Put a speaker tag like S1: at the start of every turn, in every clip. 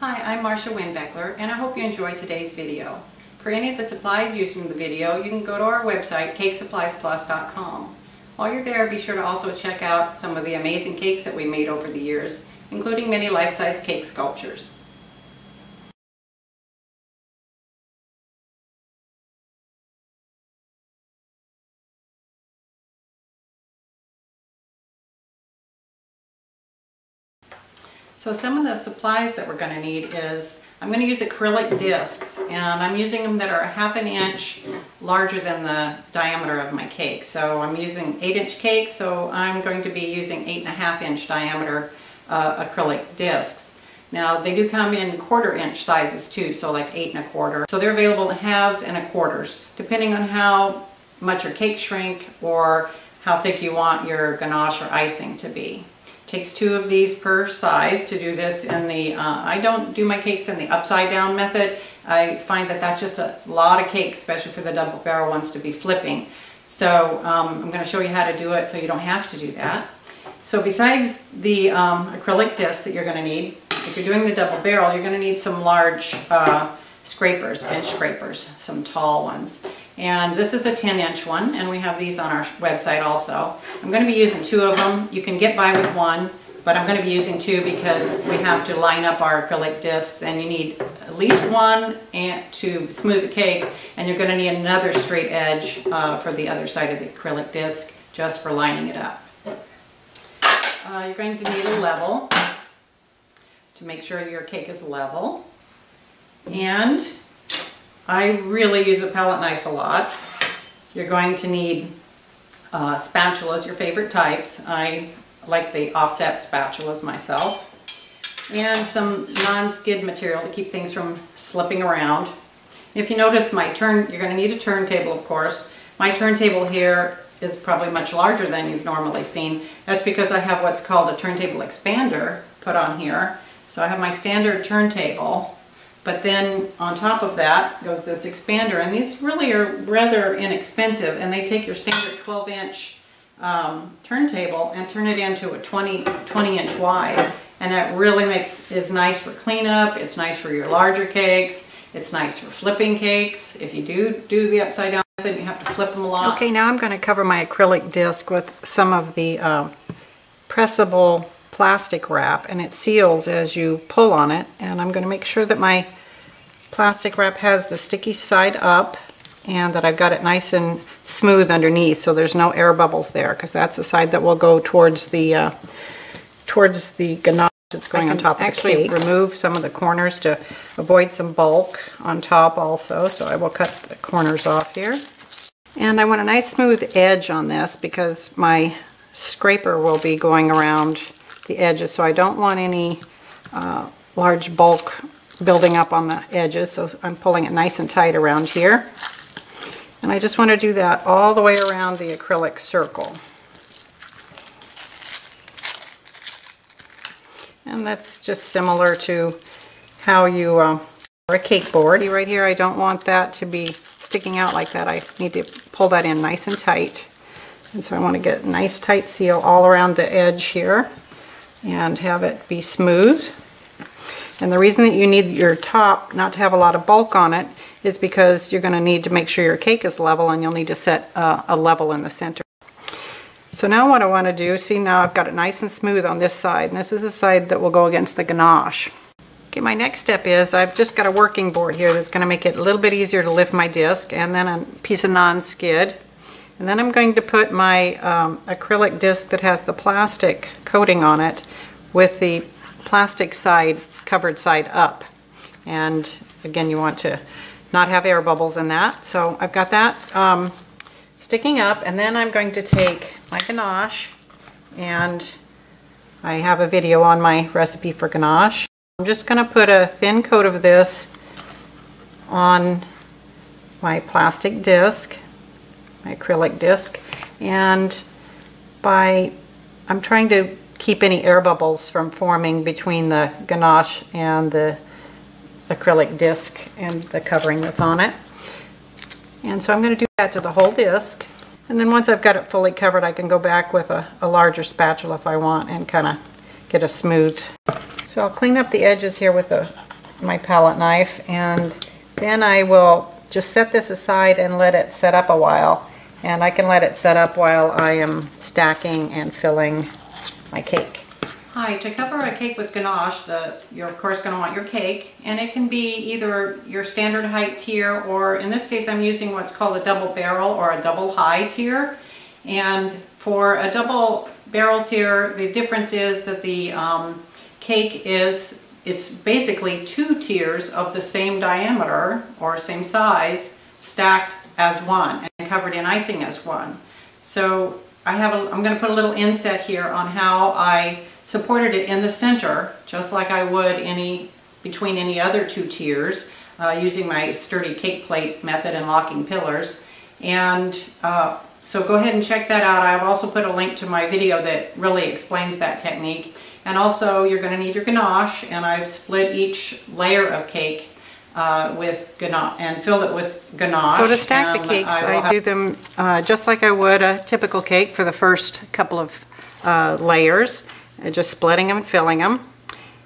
S1: Hi, I'm Marcia Winbeckler, and I hope you enjoyed today's video. For any of the supplies used in the video, you can go to our website, CakeSuppliesPlus.com. While you're there, be sure to also check out some of the amazing cakes that we made over the years, including many life-size cake sculptures. So some of the supplies that we're going to need is, I'm going to use acrylic discs, and I'm using them that are 1/2 inch larger than the diameter of my cake. So I'm using 8-inch cakes, so I'm going to be using 8.5 inch diameter acrylic discs. Now they do come in 1/4 inch sizes too, so like 8 1/4. So they're available in halves and 1/4s, depending on how much your cake shrink or how thick you want your ganache or icing to be. Takes 2 of these per size to do this in the, I don't do my cakes in the upside down method. I find that that's just a lot of cake, especially for the double barrel ones to be flipping. So I'm going to show you how to do it so you don't have to do that. So besides the acrylic discs that you're going to need, if you're doing the double barrel, you're going to need some large scrapers, bench scrapers, some tall ones. And this is a 10-inch one, and we have these on our website also. I'm going to be using 2 of them. You can get by with 1, but I'm going to be using 2 because we have to line up our acrylic discs, and you need at least 1 to smooth the cake, and you're going to need another straight edge for the other side of the acrylic disc just for lining it up. You're going to need a level to make sure your cake is level, and I really use a palette knife a lot. You're going to need spatulas, your favorite types. I like the offset spatulas myself. And some non-skid material to keep things from slipping around. If you notice my you're going to need a turntable, of course. My turntable here is probably much larger than you've normally seen. That's because I have what's called a turntable expander put on here. So I have my standard turntable. But then on top of that goes this expander, and these really are rather inexpensive, and they take your standard 12-inch turntable and turn it into a 20-inch wide, and that really is nice for cleanup. It's nice for your larger cakes. It's nice for flipping cakes. If you do the upside down method, you have to flip them a lot. Okay, now I'm going to cover my acrylic disc with some of the pressable plastic wrap, and it seals as you pull on it, and I'm going to make sure that my plastic wrap has the sticky side up and that I've got it nice and smooth underneath so there's no air bubbles there, because that's the side that will go towards the ganache that's going on top of the cake. Actually remove some of the corners to avoid some bulk on top also, so I will cut the corners off here. And I want a nice smooth edge on this because my scraper will be going around the edges, so I don't want any large bulk building up on the edges, so I'm pulling it nice and tight around here. And I just want to do that all the way around the acrylic circle. And that's just similar to how you or a cake board. See right here, I don't want that to be sticking out like that. I need to pull that in nice and tight. And so I want to get a nice tight seal all around the edge here and have it be smooth. And the reason that you need your top not to have a lot of bulk on it is because you're going to need to make sure your cake is level, and you'll need to set a level in the center. So now what I want to do, see, now I've got it nice and smooth on this side, and this is the side that will go against the ganache. Okay, my next step is I've just got a working board here that's going to make it a little bit easier to lift my disc, and then a piece of non-skid. And then I'm going to put my acrylic disc that has the plastic coating on it with the plastic side, covered side up. And again, you want to not have air bubbles in that. So I've got that sticking up, and then I'm going to take my ganache, and I have a video on my recipe for ganache. I'm just going to put a thin coat of this on my plastic disc, my acrylic disc, and I'm trying to keep any air bubbles from forming between the ganache and the acrylic disc and the covering that's on it. And so I'm going to do that to the whole disc, and then once I've got it fully covered, I can go back with a larger spatula if I want and kind of get a smooth. So I'll clean up the edges here with a my palette knife, and then I will just set this aside and let it set up a while. And I can let it set up while I am stacking and filling my cake. Hi, to cover a cake with ganache, you're of course going to want your cake, and it can be either your standard height tier, or in this case I'm using what's called a double barrel or a double high tier. And for a double barrel tier, the difference is that the cake it's basically 2 tiers of the same diameter or same size stacked as one and covered in icing as one. So I'm going to put a little inset here on how I supported it in the center, just like I would between any other 2 tiers, using my sturdy cake plate method and locking pillars. And so go ahead and check that out. I've also put a link to my video that really explains that technique. And also you're going to need your ganache, and I've split each layer of cake with ganache and filled it with ganache. So to stack the cakes, I do them just like I would a typical cake for the first couple of layers, just splitting them and filling them.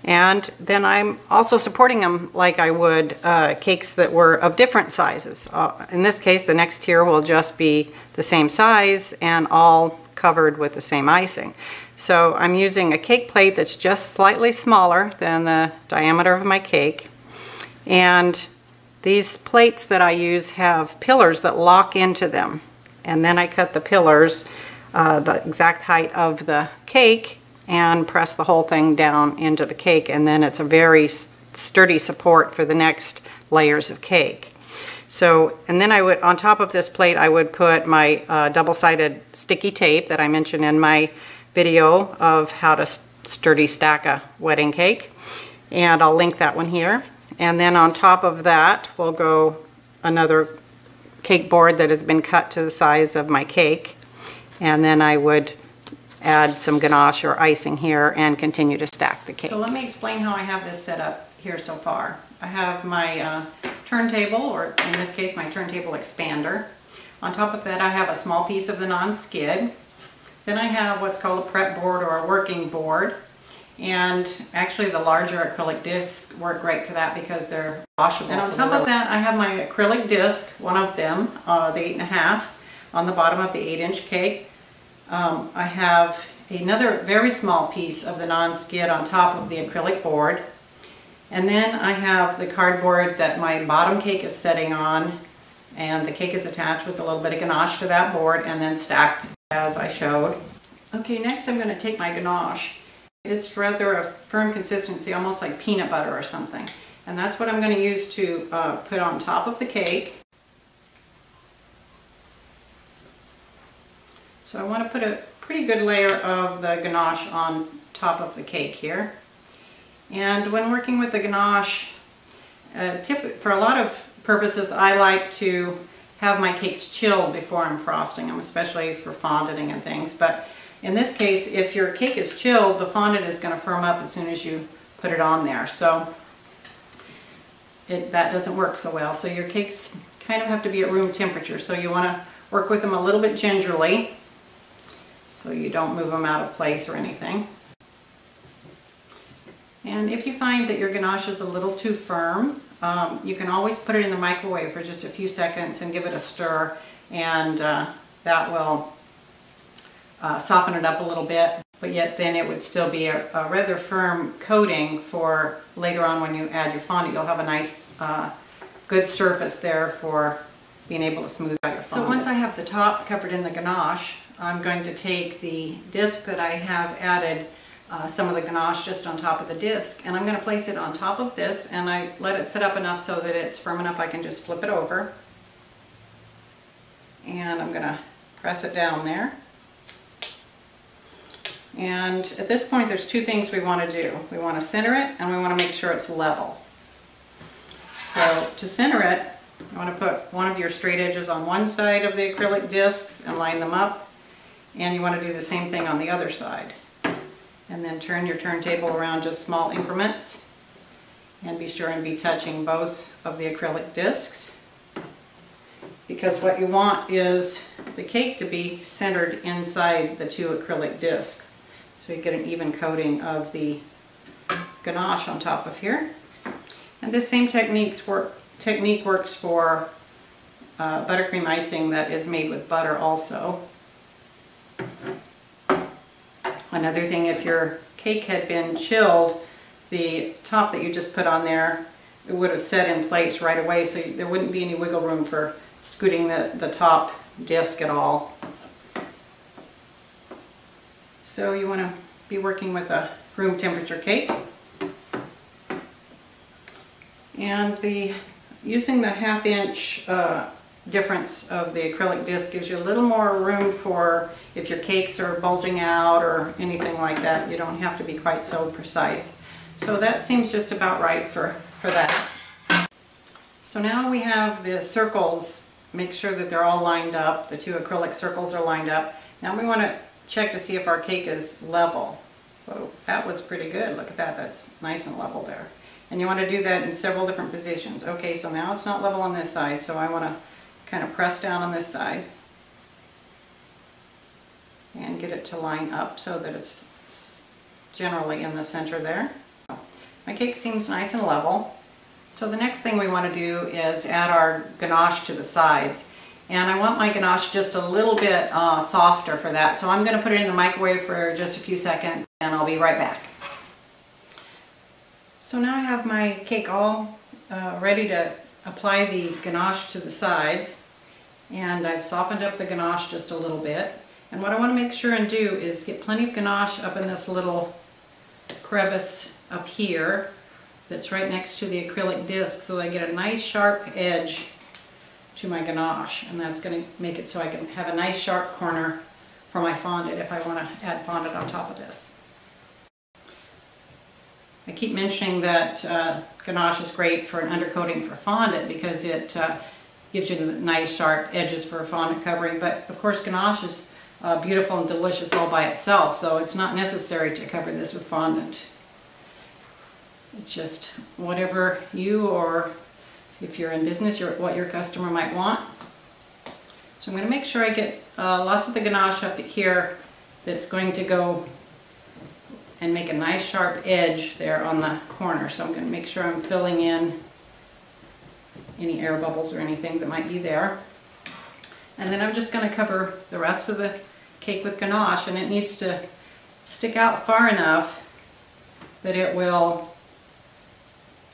S1: And then I'm also supporting them like I would cakes that were of different sizes. In this case, the next tier will just be the same size and all covered with the same icing. So I'm using a cake plate that's just slightly smaller than the diameter of my cake. And these plates that I use have pillars that lock into them. And then I cut the pillars the exact height of the cake and press the whole thing down into the cake, and then it's a very sturdy support for the next layers of cake. So, and then I would, on top of this plate, I would put my double-sided sticky tape that I mentioned in my video of how to sturdy stack a wedding cake, and I'll link that one here. And then on top of that will go another cake board that has been cut to the size of my cake, and then I would add some ganache or icing here and continue to stack the cake. So let me explain how I have this set up here so far. I have my turntable, or in this case my turntable expander. On top of that I have a small piece of the non-skid. Then I have what's called a prep board or a working board. And actually the larger acrylic discs work great for that because they're washable. And on top of that I have my acrylic disc, one of them, the 8.5, on the bottom of the 8-inch cake. I have another very small piece of the non-skid on top of the acrylic board. And then I have the cardboard that my bottom cake is setting on, and the cake is attached with a little bit of ganache to that board and then stacked as I showed. Okay, next I'm going to take my ganache. It's rather a firm consistency, almost like peanut butter or something. And that's what I'm going to use to put on top of the cake. So I want to put a pretty good layer of the ganache on top of the cake here. And when working with the ganache, for a lot of purposes, I like to have my cakes chilled before I'm frosting them, especially for fondanting and things. But in this case, if your cake is chilled, the fondant is going to firm up as soon as you put it on there. So that doesn't work so well. So your cakes kind of have to be at room temperature. So you want to work with them a little bit gingerly, so you don't move them out of place or anything. And if you find that your ganache is a little too firm, you can always put it in the microwave for just a few seconds and give it a stir, and that will soften it up a little bit, but yet then it would still be a rather firm coating for later on when you add your fondant. You'll have a nice good surface there for being able to smooth out your fondant. So once I have the top covered in the ganache, I'm going to take the disc that I have added some of the ganache just on top of the disc, and I'm going to place it on top of this, and I let it sit up enough so that it's firm enough I can just flip it over. And I'm going to press it down there. And at this point there's two things we want to do. We want to center it, and we want to make sure it's level. So to center it, you want to put one of your straight edges on one side of the acrylic discs and line them up, and you want to do the same thing on the other side. And then turn your turntable around just small increments, and be sure and be touching both of the acrylic discs, because what you want is the cake to be centered inside the two acrylic discs, so you get an even coating of the ganache on top of here. And this same technique works for buttercream icing that is made with butter also. Another thing, if your cake had been chilled, the top that you just put on there, it would have set in place right away, so there wouldn't be any wiggle room for scooting the top disc at all. So you want to be working with a room temperature cake. And using the 1/2 inch difference of the acrylic disc gives you a little more room for if your cakes are bulging out or anything like that. You don't have to be quite so precise. So that seems just about right for that. So now we have the circles. Make sure that they're all lined up. The 2 acrylic circles are lined up. Now we want to check to see if our cake is level. Whoa, that was pretty good. Look at that. That's nice and level there. And you want to do that in several different positions. Okay, so now it's not level on this side, so I want to kind of press down on this side and get it to line up so that it's generally in the center there. My cake seems nice and level. So the next thing we want to do is add our ganache to the sides. And I want my ganache just a little bit softer for that. So I'm going to put it in the microwave for just a few seconds and I'll be right back. So now I have my cake all ready to apply the ganache to the sides. And I've softened up the ganache just a little bit. And what I want to make sure and do is get plenty of ganache up in this little crevice up here that's right next to the acrylic disc, so I get a nice sharp edge to my ganache, and that's going to make it so I can have a nice sharp corner for my fondant if I want to add fondant on top of this. I keep mentioning that ganache is great for an undercoating for fondant because it gives you the nice sharp edges for fondant covering, but of course ganache is beautiful and delicious all by itself, so it's not necessary to cover this with fondant. It's just whatever you, or if you're in business, what your customer might want. So I'm going to make sure I get lots of the ganache up here that's going to go and make a nice sharp edge there on the corner. So I'm going to make sure I'm filling in any air bubbles or anything that might be there. And then I'm just going to cover the rest of the cake with ganache, and it needs to stick out far enough that it will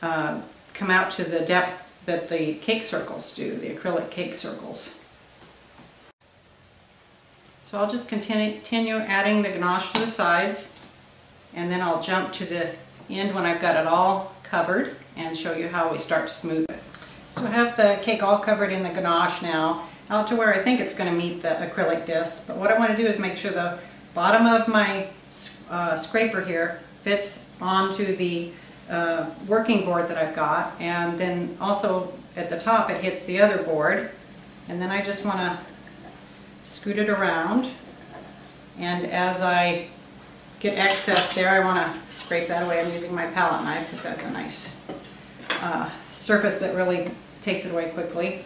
S1: come out to the depth that the cake circles do, the acrylic cake circles. So I'll just continue adding the ganache to the sides, and then I'll jump to the end when I've got it all covered and show you how we start to smooth it. So I have the cake all covered in the ganache now, out to where I think it's going to meet the acrylic disc. But what I want to do is make sure the bottom of my scraper here fits onto the working board that I've got, and then also at the top it hits the other board, and then I just want to scoot it around, and as I get excess there I want to scrape that away. I'm using my palette knife because that's a nice surface that really takes it away quickly.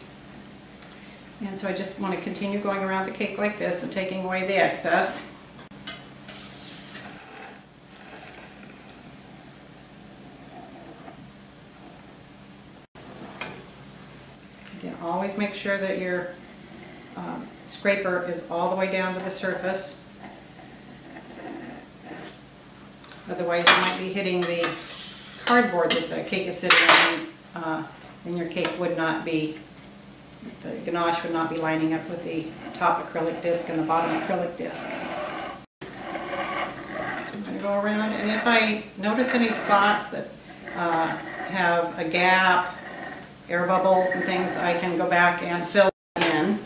S1: And so I just want to continue going around the cake like this and taking away the excess. Again, always make sure that your scraper is all the way down to the surface. Otherwise you might be hitting the cardboard that the cake is sitting on, and your cake would not be, the ganache would not be lining up with the top acrylic disc and the bottom acrylic disc. So I'm going to go around, and if I notice any spots that have a gap, air bubbles and things, I can go back and fill in.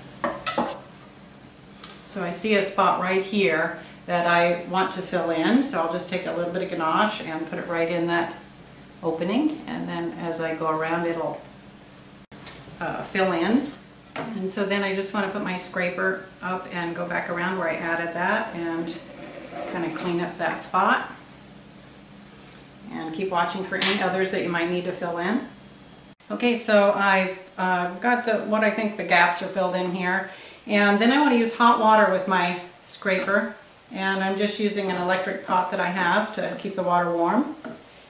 S1: So I see a spot right here that I want to fill in, so I'll just take a little bit of ganache and put it right in that opening, and then as I go around it'll fill in. And so then I just want to put my scraper up and go back around where I added that and kind of clean up that spot, and keep watching for any others that you might need to fill in. Okay, so I've got what I think the gaps are filled in here, and then I want to use hot water with my scraper, and I'm just using an electric pot that I have to keep the water warm.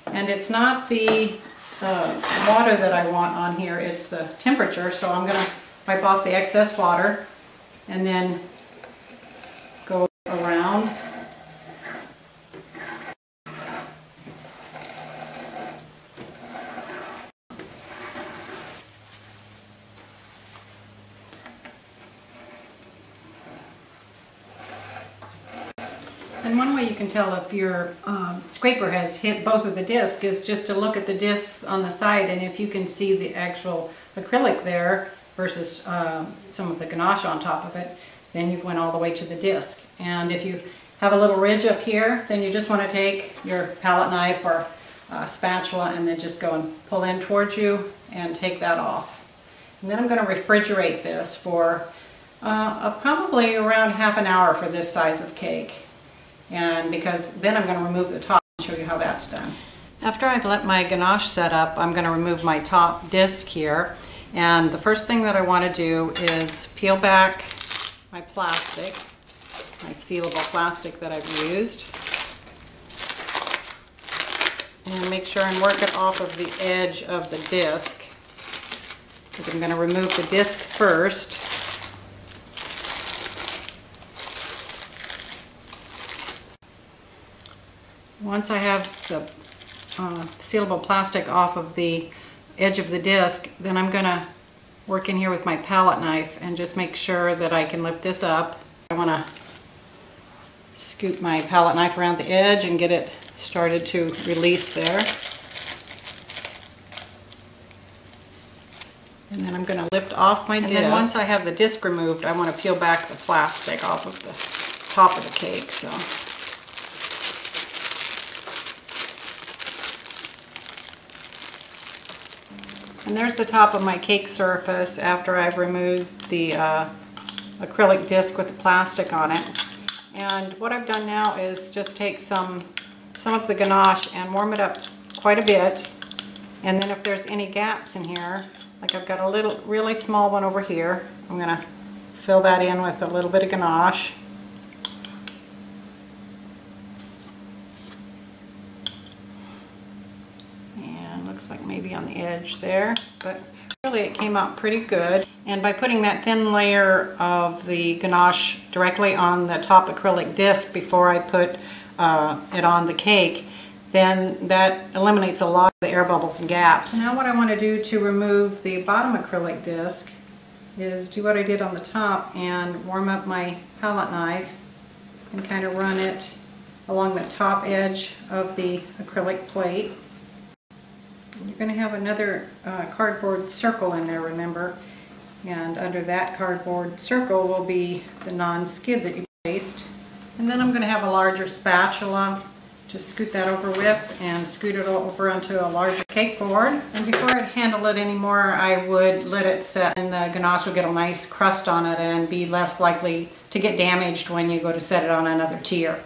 S1: And it's not the the water that I want on here, it's the temperature, so I'm going to wipe off the excess water and then go around. And one way you can tell if your scraper has hit both of the discs is just to look at the discs on the side, and if you can see the actual acrylic there versus some of the ganache on top of it, then you've went all the way to the disc. And if you have a little ridge up here, then you just want to take your palette knife or spatula and then just go and pull in towards you and take that off. And then I'm going to refrigerate this for probably around half an hour for this size of cake. And because then I'm going to remove the top and show you how that's done. After I've let my ganache set up, I'm going to remove my top disc here. And the first thing that I want to do is peel back my plastic, my sealable plastic that I've used, and make sure and work it off of the edge of the disc, because I'm going to remove the disc first. Once I have the sealable plastic off of the edge of the disc, then I'm going to work in here with my palette knife and just make sure that I can lift this up. I want to scoop my palette knife around the edge and get it started to release there. And then I'm going to lift off my disc. And then once I have the disc removed, I want to peel back the plastic off of the top of the cake. So. And there's the top of my cake surface after I've removed the acrylic disc with the plastic on it. And what I've done now is just take some of the ganache and warm it up quite a bit. And then if there's any gaps in here, like I've got a little really small one over here, I'm going to fill that in with a little bit of ganache. Like maybe on the edge there, but really it came out pretty good. And by putting that thin layer of the ganache directly on the top acrylic disc before I put it on the cake, then that eliminates a lot of the air bubbles and gaps. Now what I want to do to remove the bottom acrylic disc is do what I did on the top and warm up my palette knife and kind of run it along the top edge of the acrylic plate. You're going to have another cardboard circle in there, remember, and under that cardboard circle will be the non-skid that you placed. And then I'm going to have a larger spatula to scoot that over with and scoot it over onto a larger cake board. And before I handle it anymore, I would let it set, and the ganache will get a nice crust on it and be less likely to get damaged when you go to set it on another tier.